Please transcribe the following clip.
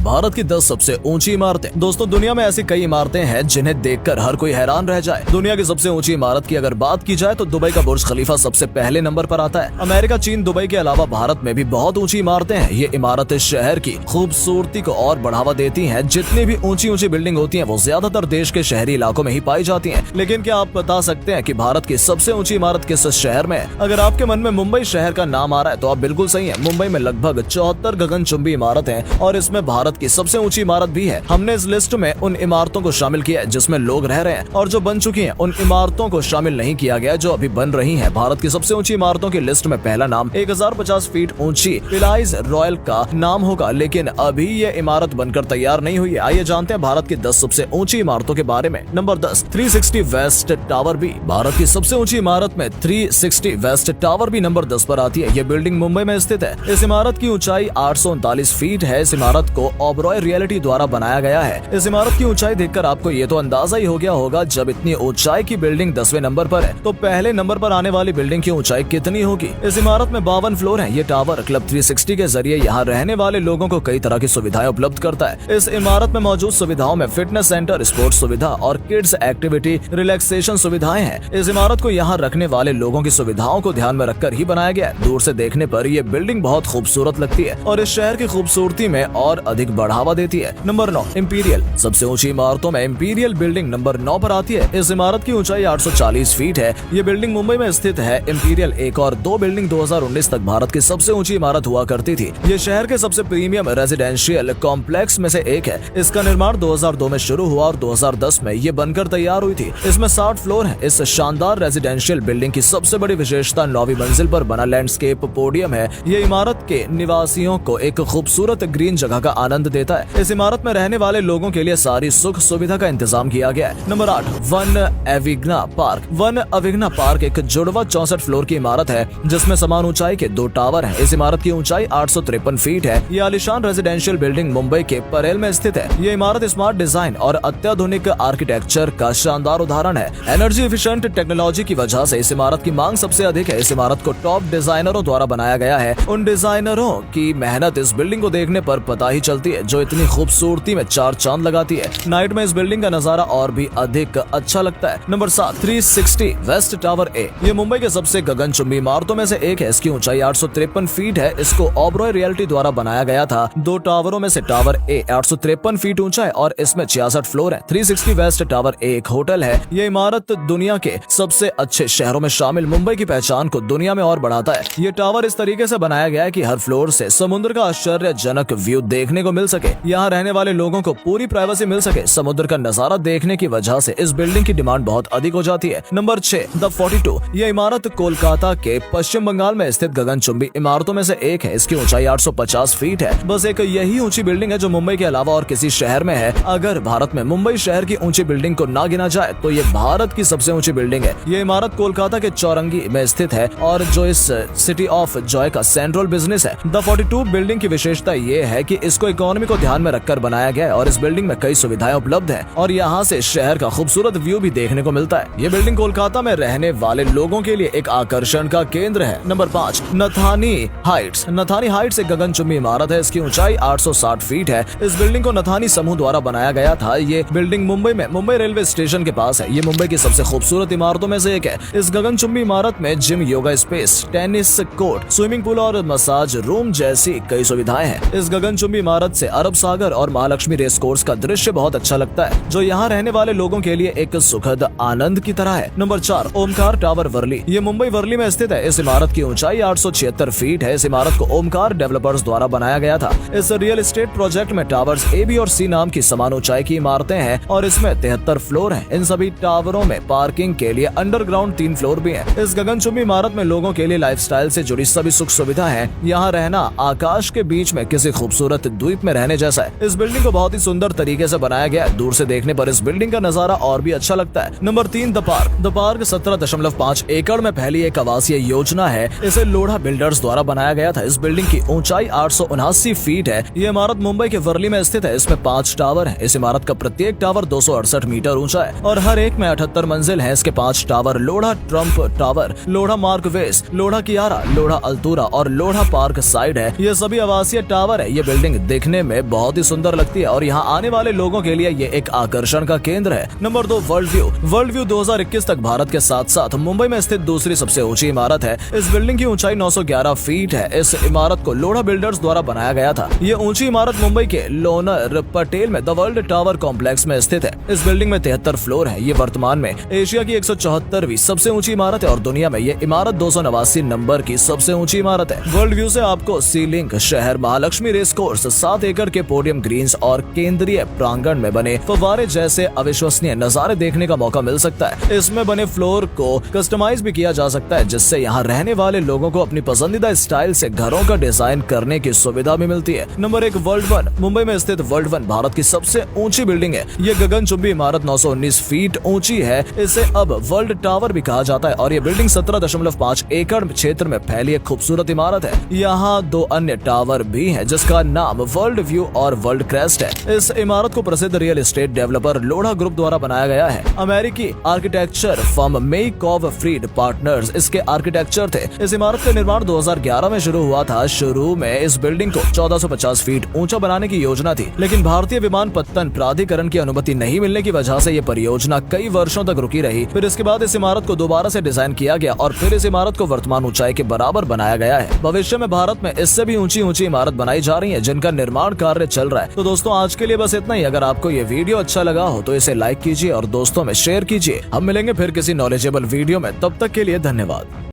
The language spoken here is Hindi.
भारत की 10 सबसे ऊंची इमारतें। दोस्तों, दुनिया में ऐसी कई इमारतें हैं जिन्हें देखकर हर कोई हैरान रह जाए। दुनिया की सबसे ऊंची इमारत की अगर बात की जाए तो दुबई का बुर्ज खलीफा सबसे पहले नंबर पर आता है। अमेरिका, चीन, दुबई के अलावा भारत में भी बहुत ऊंची इमारतें हैं। ये इमारतें शहर की खूबसूरती को और बढ़ावा देती हैं। जितनी भी ऊंची ऊंची बिल्डिंग होती हैं वो ज्यादातर देश के शहरी इलाकों में ही पाई जाती हैं। लेकिन क्या आप बता सकते हैं कि भारत की सबसे ऊंची इमारत किस शहर में है? अगर आपके मन में मुंबई शहर का नाम आ रहा है तो आप बिल्कुल सही है। मुंबई में लगभग 74 गगनचुंबी इमारत है और इसमें भारत की सबसे ऊंची इमारत भी है। हमने इस लिस्ट में उन इमारतों को शामिल किया है जिसमें लोग रह रहे हैं, और जो बन चुकी हैं उन इमारतों को शामिल नहीं किया गया जो अभी बन रही हैं। भारत की सबसे ऊंची इमारतों की लिस्ट में पहला नाम 1050 फीट ऊंची पिलाइज रॉयल का नाम होगा, लेकिन अभी ये इमारत बनकर तैयार नहीं हुई है। आइए जानते हैं भारत की 10 सबसे ऊंची इमारतों के बारे में। Number 10, 360 West Tower B. भारत की सबसे ऊंची इमारत में 360 वेस्ट टावर बी नंबर 10 पर आती है। ये बिल्डिंग मुंबई में स्थित है। इस इमारत की ऊंचाई 839 फीट है। इस इमारत को ओबरॉय रियलिटी द्वारा बनाया गया है। इस इमारत की ऊंचाई देखकर आपको ये तो अंदाजा ही हो गया होगा, जब इतनी ऊंचाई की बिल्डिंग 10वें नंबर पर है तो पहले नंबर पर आने वाली बिल्डिंग की ऊंचाई कितनी होगी। इस इमारत में 52 फ्लोर हैं। ये टावर क्लब 360 के जरिए यहाँ रहने वाले लोगों को कई तरह की सुविधाएं उपलब्ध करता है। इस इमारत में मौजूद सुविधाओं में फिटनेस सेंटर, स्पोर्ट्स सुविधा और किड्स एक्टिविटी रिलैक्सेशन सुविधाएं हैं। इस इमारत को यहाँ रखने वाले लोगों की सुविधाओं को ध्यान में रखकर ही बनाया गया है। दूर से देखने पर ये बिल्डिंग बहुत खूबसूरत लगती है और इस शहर की खूबसूरती में और अधिक बढ़ावा देती है। Number 9, imperial. सबसे ऊंची इमारतों में इंपीरियल बिल्डिंग नंबर 9 पर आती है। इस इमारत की ऊंचाई 840 फीट है। ये बिल्डिंग मुंबई में स्थित है। इंपीरियल 1 और 2 बिल्डिंग 2019 तक भारत की सबसे ऊंची इमारत हुआ करती थी। ये शहर के सबसे प्रीमियम रेजिडेंशियल कॉम्प्लेक्स में से एक है। इसका निर्माण 2002 में शुरू हुआ और 2010 में ये बनकर तैयार हुई थी। इसमें 60 फ्लोर है। इस शानदार रेजिडेंशियल बिल्डिंग की सबसे बड़ी विशेषता 9वीं मंजिल पर बना लैंडस्केप पोडियम है। ये इमारत के निवासियों को एक खूबसूरत ग्रीन जगह का आनंद देता है। इस इमारत में रहने वाले लोगों के लिए सारी सुख सुविधा का इंतजाम किया गया है। Number 8, one Avighna park. One Avighna park एक जुड़वा 64 फ्लोर की इमारत है जिसमें समान ऊंचाई के 2 टावर हैं। इस इमारत की ऊंचाई 853 फीट है। ये आलीशान रेजिडेंशियल बिल्डिंग मुंबई के परेल में स्थित है। ये इमारत स्मार्ट डिजाइन और अत्याधुनिक आर्किटेक्चर का शानदार उदाहरण है। एनर्जी एफिशिएंट टेक्नोलॉजी की वजह से इस इमारत की मांग सबसे अधिक है। इस इमारत को टॉप डिजाइनरों द्वारा बनाया गया है। उन डिजाइनरों की मेहनत इस बिल्डिंग को देखने पर पता ही चलती है, जो इतनी खूबसूरती में 4 चांद लगाती है। नाइट में इस बिल्डिंग का नजारा और भी अधिक अच्छा लगता है। Number 7, 360 West Tower A. ये मुंबई के सबसे गगनचुंबी इमारतों में से एक है। इसकी ऊंचाई 853 फीट है। इसको ओबरॉय रियलिटी द्वारा बनाया गया था। 2 टावरों में से टावर ए 853 फीट ऊंचा है और इसमें 66 फ्लोर है। 360 वेस्ट टावर ए एक होटल है। ये इमारत दुनिया के सबसे अच्छे शहरों में शामिल मुंबई की पहचान को दुनिया में और बढ़ाता है। ये टावर इस तरीके से बनाया गया है कि हर फ्लोर से समुद्र का आश्चर्यजनक व्यू देखने को मिल सके। यहाँ रहने वाले लोगों को पूरी प्राइवेसी मिल सके। समुद्र का नजारा देखने की वजह से इस बिल्डिंग की डिमांड बहुत अधिक हो जाती है। Number 6, the 42। ये इमारत कोलकाता के पश्चिम बंगाल में स्थित गगनचुंबी इमारतों में से एक है। इसकी ऊंचाई 850 फीट है। बस एक यही ऊंची बिल्डिंग है जो मुंबई के अलावा और किसी शहर में है। अगर भारत में मुंबई शहर की ऊंची बिल्डिंग को ना गिना जाए तो ये भारत की सबसे ऊंची बिल्डिंग है। ये इमारत कोलकाता के चौरंगी में स्थित है और जो इस सिटी ऑफ जॉय का सेंट्रल बिजनेस है। द 42 बिल्डिंग की विशेषता ये है कि इसको इकोनॉमी को ध्यान में रखकर बनाया गया है और इस बिल्डिंग में कई सुविधाएं उपलब्ध हैं और यहाँ से शहर का खूबसूरत व्यू भी देखने को मिलता है। ये बिल्डिंग कोलकाता में रहने वाले लोगों के लिए एक आकर्षण का केंद्र है। Number 5, Nathani Heights. Nathani Heights एक गगनचुंबी इमारत है। इसकी ऊंचाई 860 फीट है। इस बिल्डिंग को नथानी समूह द्वारा बनाया गया था। ये बिल्डिंग मुंबई में मुंबई रेलवे स्टेशन के पास है। ये मुंबई की सबसे खूबसूरत इमारतों में से एक है। इस गगनचुंबी इमारत में gym, yoga space, tennis court, swimming pool और मसाज रूम जैसी कई सुविधाएं हैं। इस गगनचुंबी इमारत से अरब सागर और महालक्ष्मी रेस कोर्स का दृश्य बहुत अच्छा लगता है, जो यहाँ रहने वाले लोगों के लिए एक सुखद आनंद की तरह है। Number 4, Omkar Tower Worli. ये मुंबई वर्ली में स्थित है। इस इमारत की ऊंचाई 876 फीट है। इस इमारत को ओमकार डेवलपर्स द्वारा बनाया गया था। इस रियल एस्टेट प्रोजेक्ट में टावर्स ए, बी और सी नाम की समान ऊंचाई की इमारतें हैं और इसमें 73 फ्लोर हैं। इन सभी टावरों में पार्किंग के लिए अंडरग्राउंड 3 फ्लोर भी हैं। इस गगनचुंबी इमारत में लोगों के लिए लाइफस्टाइल से जुड़ी सभी सुख सुविधा है। यहाँ रहना आकाश के बीच में किसी खूबसूरत द्वीप में रहने जैसा है। इस बिल्डिंग को बहुत ही सुंदर तरीके से बनाया गया है। दूर से देखने पर इस बिल्डिंग का नजारा और भी अच्छा लगता है। Number 3, the park. The park 17.5 एकड़ में फैली एक आवासीय योजना है। इसे लोढ़ा बिल्डर्स द्वारा बनाया गया था। इस बिल्डिंग की ऊंचाई 879 फीट है। ये इमारत मुंबई के वर्ली में स्थित है। इसमें 5 टावर है। इस इमारत का प्रत्येक टावर 268 मीटर ऊंचा है और हर एक में 78 मंजिल है। इसके 5 tower Lodha Trump tower, Lodha mark वेस, लोढ़ा कियारा, लोढ़ा अल्तूरा और लोढ़ा पार्क साइड है। ये सभी आवासीय टावर है। ये बिल्डिंग देखने देखने में बहुत ही सुंदर लगती है और यहाँ आने वाले लोगों के लिए ये एक आकर्षण का केंद्र है। Number 2, world view. World view 2021 तक भारत के साथ साथ मुंबई में स्थित दूसरी सबसे ऊंची इमारत है। इस बिल्डिंग की ऊंचाई 911 फीट है। इस इमारत को लोढ़ा बिल्डर्स द्वारा बनाया गया था। ये ऊंची इमारत मुंबई के लोनर पटेल में द वर्ल्ड टावर कॉम्प्लेक्स में स्थित है। इस बिल्डिंग में 73 फ्लोर है। ये वर्तमान में एशिया की 174वीं सबसे ऊंची इमारत है और दुनिया में ये इमारत 289 नंबर की सबसे ऊंची इमारत है। वर्ल्ड व्यू से आपको सी लिंक शहर, महालक्ष्मी रेस कोर्स, 7 एकड़ के पोडियम ग्रीन्स और केंद्रीय प्रांगण में बने फव्वारे जैसे अविश्वसनीय नजारे देखने का मौका मिल सकता है। इसमें बने फ्लोर को कस्टमाइज भी किया जा सकता है, जिससे यहाँ रहने वाले लोगों को अपनी पसंदीदा स्टाइल से घरों का डिजाइन करने की सुविधा भी मिलती है। Number 1, world one. मुंबई में स्थित वर्ल्ड वन भारत की सबसे ऊंची बिल्डिंग है। ये गगनचुंबी इमारत 919 फीट ऊंची है। इसे अब वर्ल्ड टावर भी कहा जाता है और ये बिल्डिंग 17.5 एकड़ क्षेत्र में फैली एक खूबसूरत इमारत है। यहाँ 2 अन्य टावर भी हैं, जिसका नाम वर्ल्ड व्यू और वर्ल्ड क्रेस्ट है। इस इमारत को प्रसिद्ध real estate developer Lodha group द्वारा बनाया गया है। अमेरिकी आर्किटेक्चर फर्म मेकॉव फ्रीड पार्टनर्स इसके आर्किटेक्चर थे। इस इमारत का निर्माण 2011 में शुरू हुआ था। शुरू में इस बिल्डिंग को 1450 फीट ऊंचा बनाने की योजना थी, लेकिन भारतीय विमानपत्तन प्राधिकरण की अनुमति नहीं मिलने की वजह से ये परियोजना कई वर्षों तक रुकी रही। फिर इसके बाद इस इमारत को दोबारा से डिजाइन किया गया और फिर इस इमारत को वर्तमान ऊंचाई के बराबर बनाया गया है। भविष्य में भारत में इससे भी ऊंची इमारत बनाई जा रही है, जिनका निर्माण कार्य चल रहा है। तो दोस्तों, आज के लिए बस इतना ही। अगर आपको ये वीडियो अच्छा लगा हो तो इसे लाइक कीजिए और दोस्तों में शेयर कीजिए। हम मिलेंगे फिर किसी नॉलेजेबल वीडियो में। तब तक के लिए धन्यवाद।